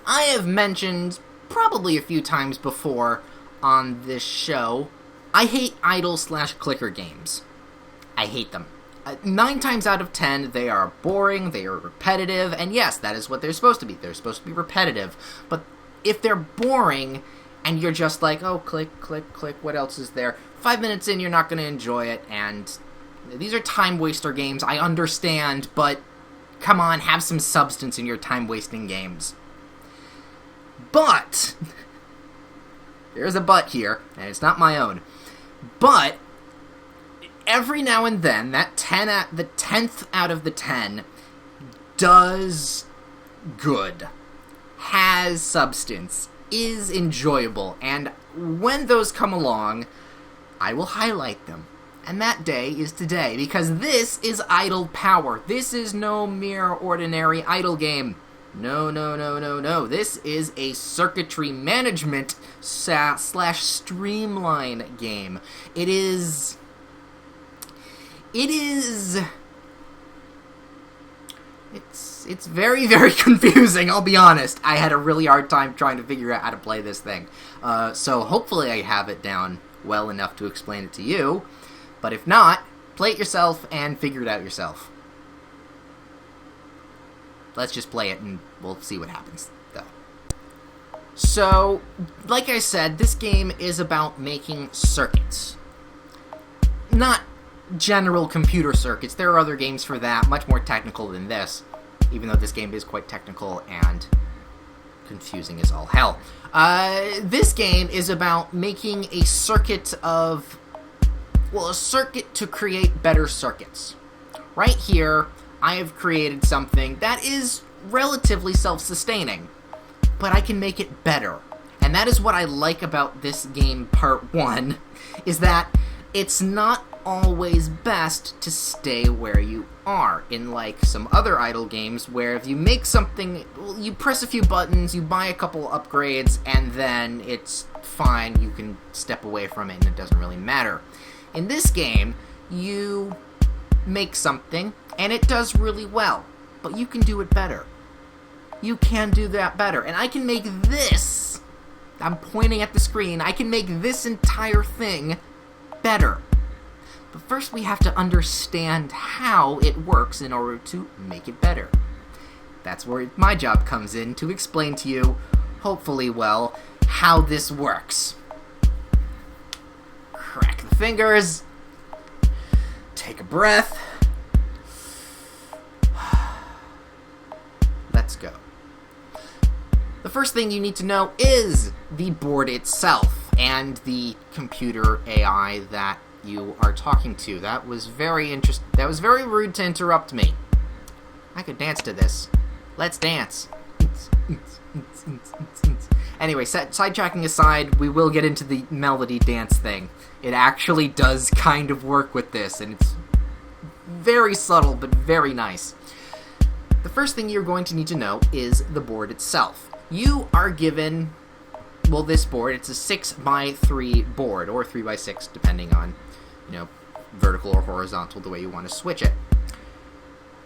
I have mentioned probably a few times before on this show, I hate idle/clicker games. I hate them. 9 times out of 10, they are boring, they are repetitive, and yes, that is what they're supposed to be. They're supposed to be repetitive. But if they're boring, and you're just like, oh, click, click, click, what else is there? 5 minutes in, you're not going to enjoy it, and these are time-waster games, I understand, but come on, have some substance in your time-wasting games. But, there's a but here, and it's not my own, but every now and then, the 10th out of the 10 does good, has substance, is enjoyable, and when those come along, I will highlight them. And that day is today, because this is Idle Power. This is no mere ordinary idle game. No, no, no, no, no. This is a circuitry management slash streamline game. It's very, very confusing, I'll be honest. I had a really hard time trying to figure out how to play this thing. So hopefully I have it down well enough to explain it to you. But if not, play it yourself and figure it out yourself. Let's just play it and we'll see what happens, though. So, like I said, this game is about making circuits. Not general computer circuits. There are other games for that, much more technical than this. Even though this game is quite technical and confusing as all hell. This game is about making a circuit of... well, a circuit to create better circuits. Right here, I have created something that is relatively self-sustaining, but I can make it better. And that is what I like about this game, part 1, is that it's not always best to stay where you are. In like some other idle games where if you make something, you press a few buttons, you buy a couple upgrades, and then it's fine, you can step away from it and it doesn't really matter. In this game, you make something, and it does really well, but you can do it better. You can do that better, and I can make this, I'm pointing at the screen, I can make this entire thing better. But first we have to understand how it works in order to make it better. That's where my job comes in, to explain to you, hopefully well, how this works. Crack the fingers, take a breath, let's go. The first thing you need to know is the board itself and the computer AI that you are talking to. That was very rude to interrupt me. I could dance to this. Let's dance. Anyway, sidetracking aside, we will get into the melody dance thing. It actually does kind of work with this, and it's very subtle, but very nice. The first thing you're going to need to know is the board itself. You are given, well, this board, it's a 6x3 board, or 3x6, depending on, vertical or horizontal, the way you want to switch it.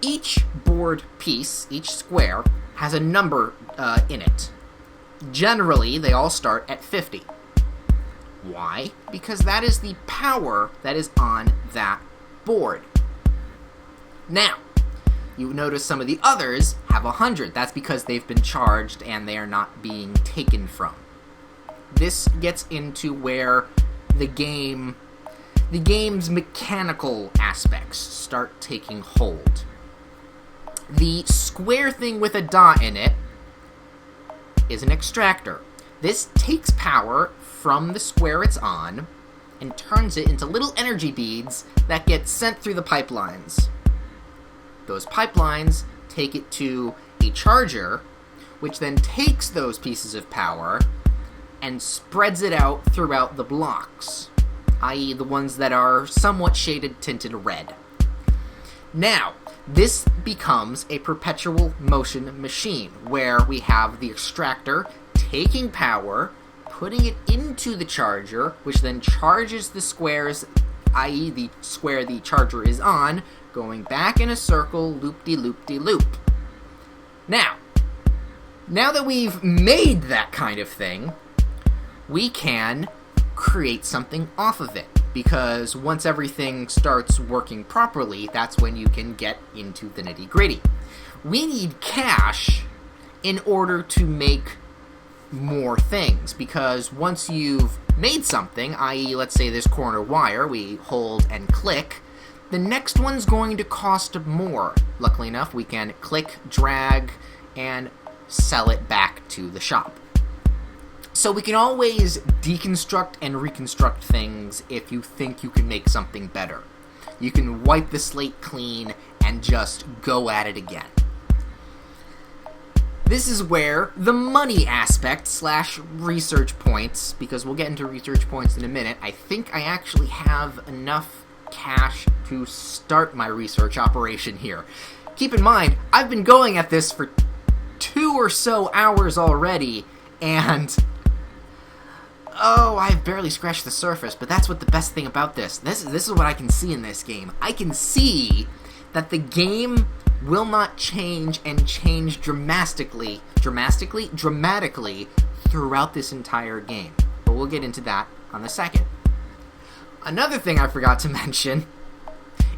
Each board piece, each square, has a number in it. Generally, they all start at 50. Why? Because that is the power that is on that board. Now, you notice some of the others have 100. That's because they've been charged and they are not being taken from. This gets into where the game's mechanical aspects start taking hold. The square thing with a dot in it is an extractor. This takes power from the square it's on and turns it into little energy beads that get sent through the pipelines. Those pipelines take it to a charger, which then takes those pieces of power and spreads it out throughout the blocks, i.e. the ones that are somewhat shaded, tinted red. Now, this becomes a perpetual motion machine, where we have the extractor taking power, putting it into the charger, which then charges the squares, i.e. the square the charger is on, going back in a circle, loop-de-loop-de-loop. Now, Now that we've made that kind of thing, we can create something off of it. Because once everything starts working properly, that's when you can get into the nitty-gritty. We need cash in order to make more things, because once you've made something, i.e. let's say this corner wire, we hold and click, the next one's going to cost more. Luckily enough, we can click, drag, and sell it back to the shop. So we can always deconstruct and reconstruct things if you think you can make something better. You can wipe the slate clean and just go at it again. This is where the money aspect / research points, because we'll get into research points in a minute. I think I actually have enough cash to start my research operation here. Keep in mind, I've been going at this for 2 or so hours already, and I've barely scratched the surface, but that's what the best thing about this. This is what I can see in this game. I can see that the game will not change and change dramatically throughout this entire game. But we'll get into that on the second. Another thing I forgot to mention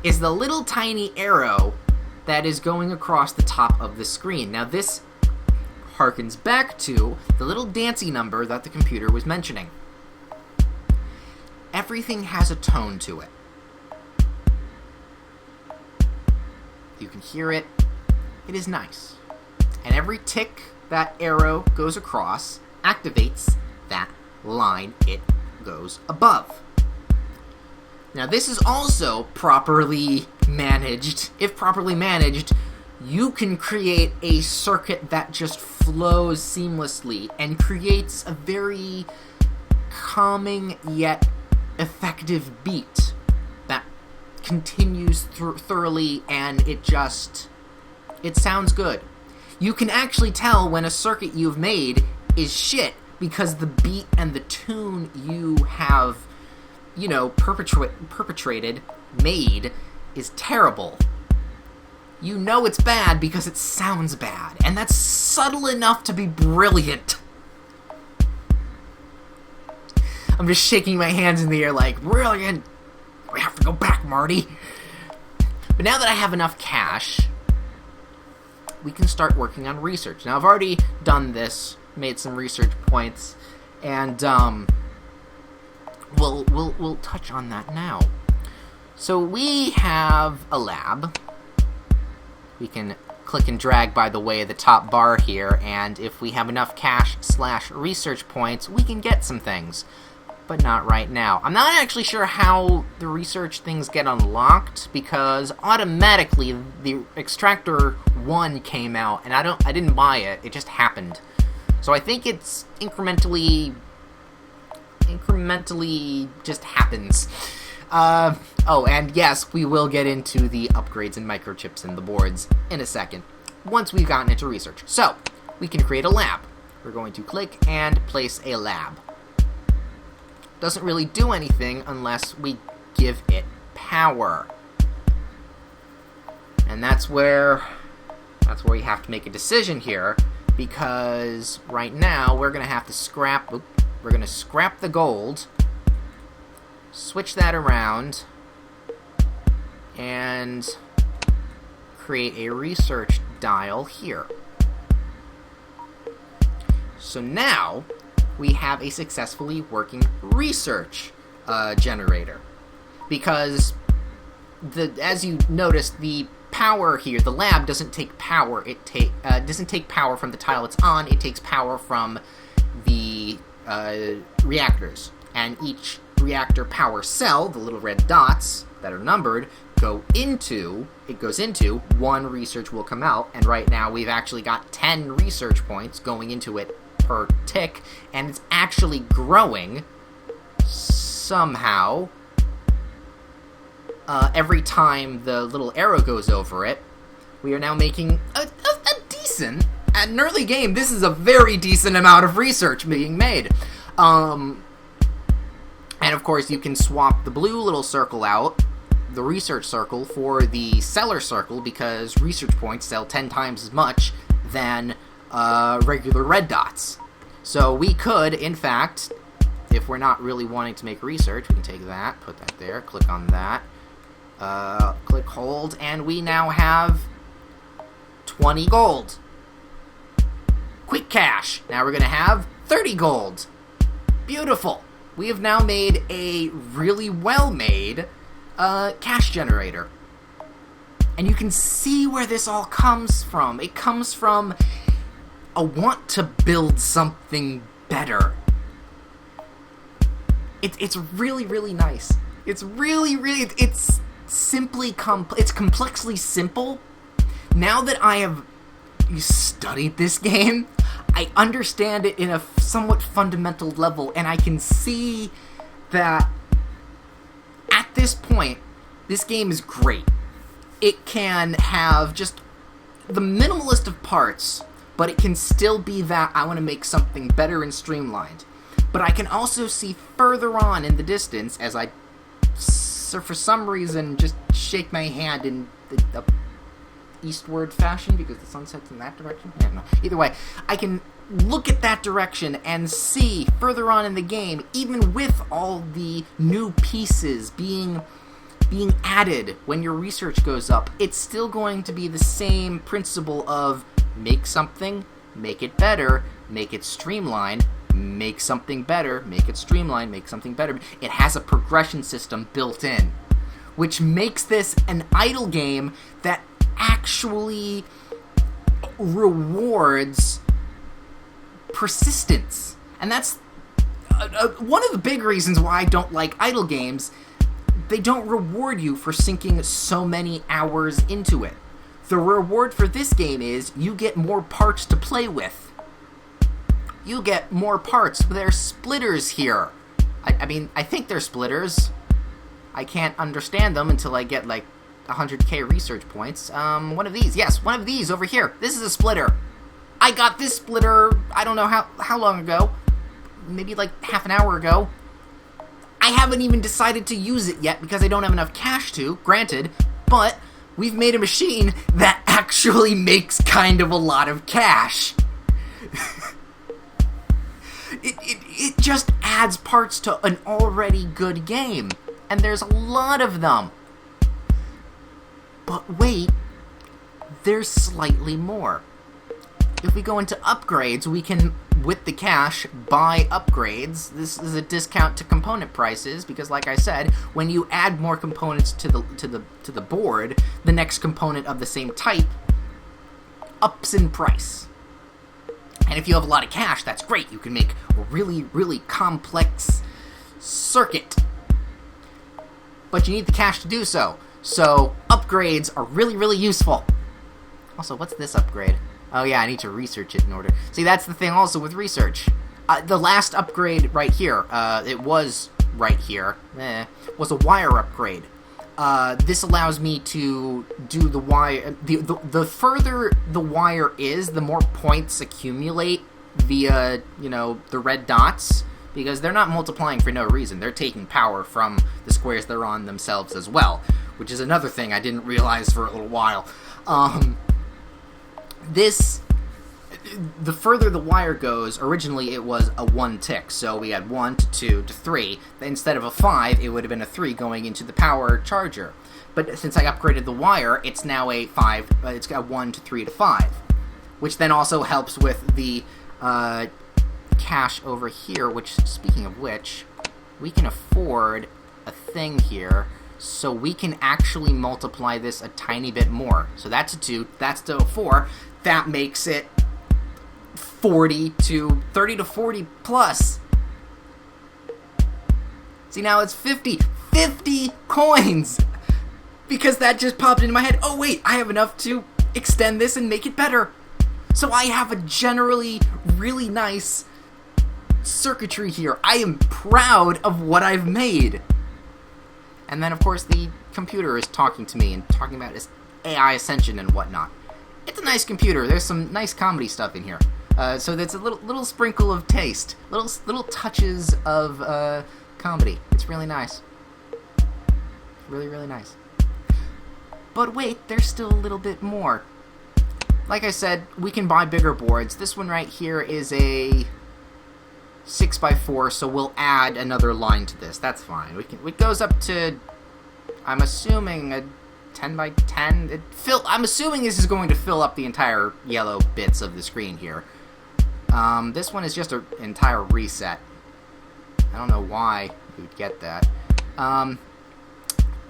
is the little tiny arrow that is going across the top of the screen. Now this harkens back to the little dancey number that the computer was mentioning. Everything has a tone to it. You can hear it. It is nice. And every tick that arrow goes across activates that line it goes above. Now this is also properly managed. If properly managed, you can create a circuit that just flows seamlessly and creates a very calming yet effective beat that continues thoroughly, and it sounds good. You can actually tell when a circuit you've made is shit because the beat and the tune you have, made is terrible. You know it's bad because it sounds bad, and that's subtle enough to be brilliant. I'm just shaking my hands in the air like, brilliant! We have to go back, Marty! But now that I have enough cash, we can start working on research. Now, I've already done this, made some research points, and we'll touch on that now. So we have a lab. We can click and drag, by the way, the top bar here, and if we have enough cash / research points, we can get some things. But not right now. I'm not actually sure how the research things get unlocked, because automatically the Extractor 1 came out, and I didn't buy it, it just happened. So I think it's incrementally just happens. And yes, we will get into the upgrades and microchips in the boards in a second, once we've gotten into research. So, we can create a lab. We're going to click and place a lab. Doesn't really do anything unless we give it power. And that's where you have to make a decision here, because right now we're going to have to scrap the gold, switch that around, and create a research dial here. So now we have a successfully working research generator, because as you noticed, the power here, the lab doesn't take power. It doesn't take power from the tile it's on. It takes power from the reactors, and each reactor power cell, the little red dots that are numbered, goes into one research will come out, and right now we've actually got 10 research points going into it per tick, and it's actually growing somehow every time the little arrow goes over it. We are now making a decent, at an early game, this is a very decent amount of research being made. And of course you can swap the blue little circle out, the research circle, for the seller circle, because research points sell 10 times as much than regular red dots. So we could, in fact, if we're not really wanting to make research, we can take that, put that there, click on that, click hold, and we now have 20 gold. Quick cash. Now we're going to have 30 gold. Beautiful. We have now made a really well-made cash generator. And you can see where this all comes from. It comes from a want to build something better. It's really, really nice. It's really, really... It's simply... it's complexly simple. Now that I have studied this game, I understand it in a somewhat fundamental level, and I can see that at this point, this game is great. It can have just the minimalist of parts, but it can still be that I want to make something better and streamlined. But I can also see further on in the distance, as I, for some reason, just shake my hand in the eastward fashion, because the sun sets in that direction? I don't know. Either way, I can look at that direction and see further on in the game, even with all the new pieces being added when your research goes up, it's still going to be the same principle of make something, make it better, make it streamlined, make something better, make it streamlined, make something better. It has a progression system built in, which makes this an idle game that actually rewards persistence. And that's one of the big reasons why I don't like idle games. They don't reward you for sinking so many hours into it. The reward for this game is you get more parts to play with. You get more parts. There's splitters here. I mean, I think they're splitters. I can't understand them until I get, like, 100k research points. One of these. Yes, one of these over here. This is a splitter. I got this splitter, I don't know how long ago. Maybe, like, half an hour ago. I haven't even decided to use it yet because I don't have enough cash to, granted, but we've made a machine that actually makes kind of a lot of cash. It just adds parts to an already good game, and there's a lot of them. But wait, there's slightly more. If we go into upgrades, we can, with the cash, buy upgrades. This is a discount to component prices because, like I said, when you add more components to the board, the next component of the same type ups in price. And if you have a lot of cash, that's great. You can make a really, really complex circuit. But you need the cash to do so. So upgrades are really, really useful. Also, what's this upgrade? Oh yeah, I need to research it in order. See, that's the thing also with research. The last upgrade right here, it was right here, was a wire upgrade. This allows me to do the wire. The further the wire is, the more points accumulate via, the red dots, because they're not multiplying for no reason. They're taking power from the squares they're on themselves as well, which is another thing I didn't realize for a little while. The further the wire goes, originally it was a 1 tick, so we had 1 to 2 to 3. Instead of a 5, it would have been a 3 going into the power charger. But since I upgraded the wire, it's now a 5, it's got 1 to 3 to 5. Which then also helps with the cash over here, which, speaking of which, we can afford a thing here, so we can actually multiply this a tiny bit more. So that's a 2, that's to a 4. That makes it 30 to 40 plus. See, now it's 50 coins, because that just popped into my head. Oh wait, I have enough to extend this and make it better. So I have a generally really nice circuitry here. I am proud of what I've made. And then of course the computer is talking to me and talking about its AI ascension and whatnot. It's a nice computer. There's some nice comedy stuff in here. So that's a little sprinkle of taste, little touches of comedy. It's really nice. Really, really nice. But wait, there's still a little bit more. like I said, we can buy bigger boards. This one right here is a 6x4, so we'll add another line to this. That's fine. It goes up to, I'm assuming, a 10x10. I'm assuming this is going to fill up the entire yellow bits of the screen here. This one is just an entire reset. I don't know why you would get that.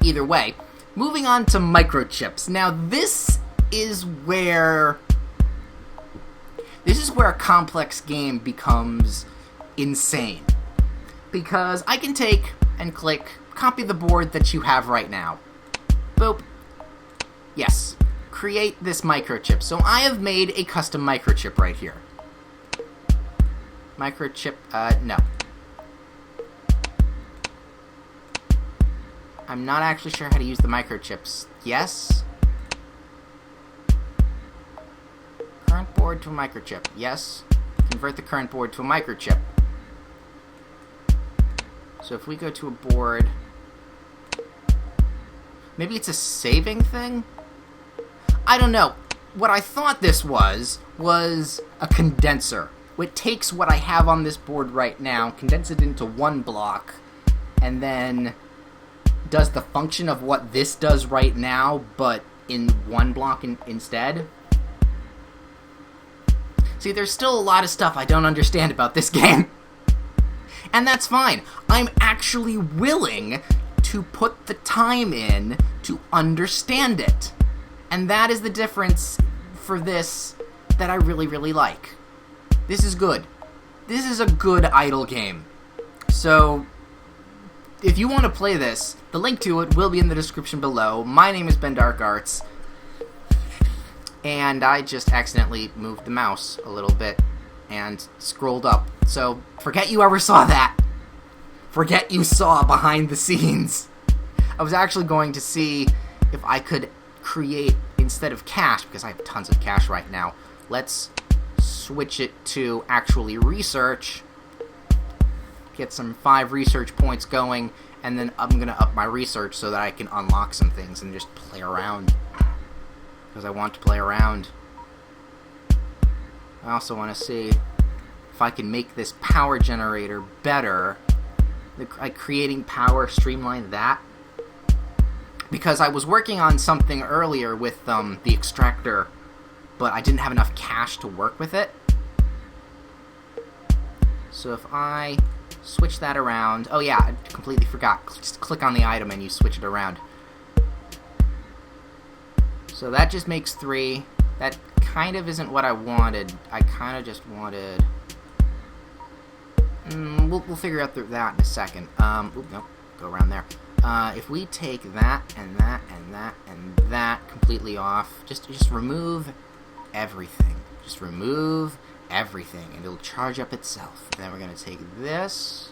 Either way, moving on to microchips. Now, this is where a complex game becomes insane. Because I can take and click, copy the board that you have right now. Boop. Yes. Create this microchip. So I have made a custom microchip right here. Microchip, no. I'm not actually sure how to use the microchips. Yes? Current board to a microchip. Yes. Convert the current board to a microchip. So if we go to a board... Maybe it's a saving thing? I don't know. What I thought this was a condenser. It takes what I have on this board right now, condenses it into one block, and then does the function of what this does right now, but in one block instead. See, there's still a lot of stuff I don't understand about this game. And that's fine. I'm actually willing to put the time in to understand it. And that is the difference for this that I really, really like. This is good. This is a good idle game. So, if you want to play this, the link to it will be in the description below. My name is Ben Dark Arts. And I just accidentally moved the mouse a little bit and scrolled up. So, forget you ever saw that. Forget you saw behind the scenes. I was actually going to see if I could create, instead of cash, because I have tons of cash right now, let's switch it to actually research, get some 5 research points going, and then I'm going to up my research so that I can unlock some things and just play around. Because I want to play around. I also want to see if I can make this power generator better. Like creating power, streamline that. Because I was working on something earlier with the extractor, but I didn't have enough cash to work with it. So if I switch that around... Oh yeah, I completely forgot. Just click on the item and you switch it around. So that just makes 3. That kind of isn't what I wanted. I kind of just wanted... We'll figure out that in a second. Nope, go around there. If we take that and that and that and that completely off, just remove everything. Just remove everything, and it'll charge up itself. And then we're going to take this,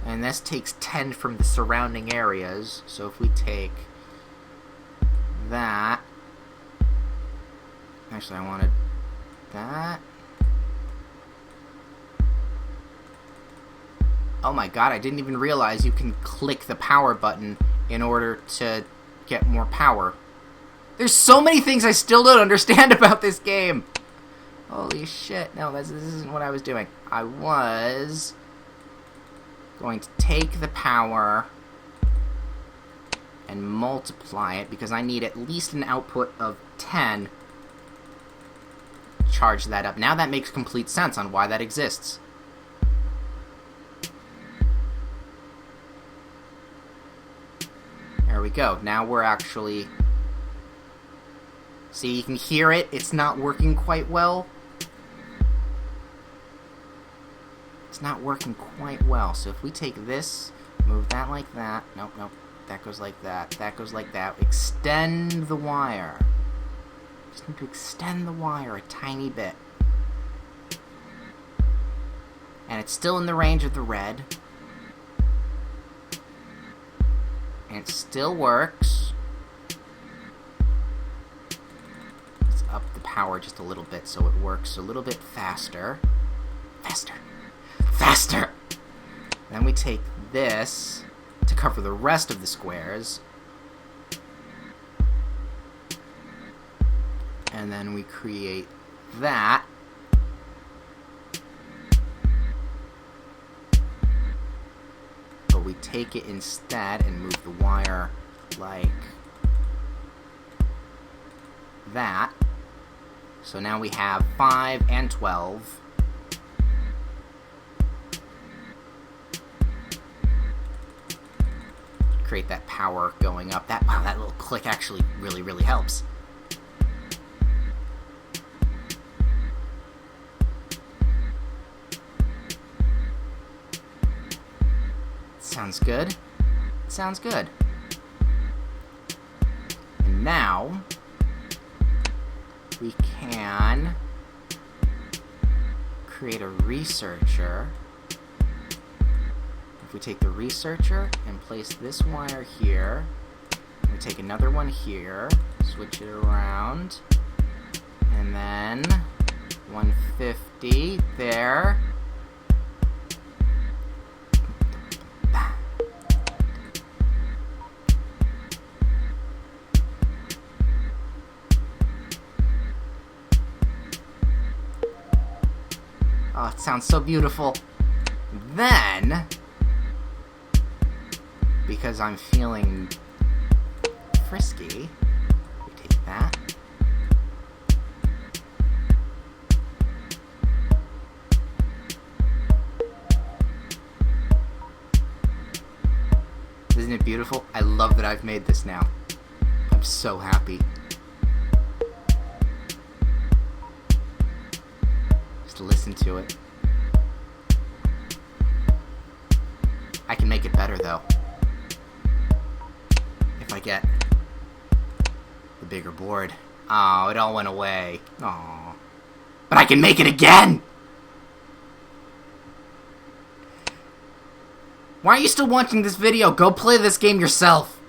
and this takes 10 from the surrounding areas. So if we take that, actually I wanted that. Oh my god, I didn't even realize you can click the power button in order to get more power. There's so many things I still don't understand about this game. Holy shit. No, this isn't what I was doing. I was going to take the power and multiply it, because I need at least an output of 10. Charge that up. Now that makes complete sense on why that exists. There we go. Now we're actually... See, you can hear it. It's not working quite well. It's not working quite well. So if we take this, move that like that. Nope, nope. That goes like that. That goes like that. Extend the wire. Just need to extend the wire a tiny bit. And it's still in the range of the red. And it still works. Let's up the power just a little bit so it works a little bit faster. Faster. Faster! Then we take this to cover the rest of the squares. and then we create that. But we take it instead and move the wire like that. So now we have 5 and 12. Create that power going up. Wow, that little click actually really helps. Sounds good. Sounds good. And now we can create a researcher. If we take the researcher and place this wire here, we take another one here, switch it around, and then 150 there. Oh, it sounds so beautiful. Then, because I'm feeling frisky, we take that. Isn't it beautiful? I love that I've made this now. I'm so happy. Just listen to it. I can make it better, though. If I get the bigger board. Oh, it all went away. Aw. But I can make it again! Why are you still watching this video? Go play this game yourself!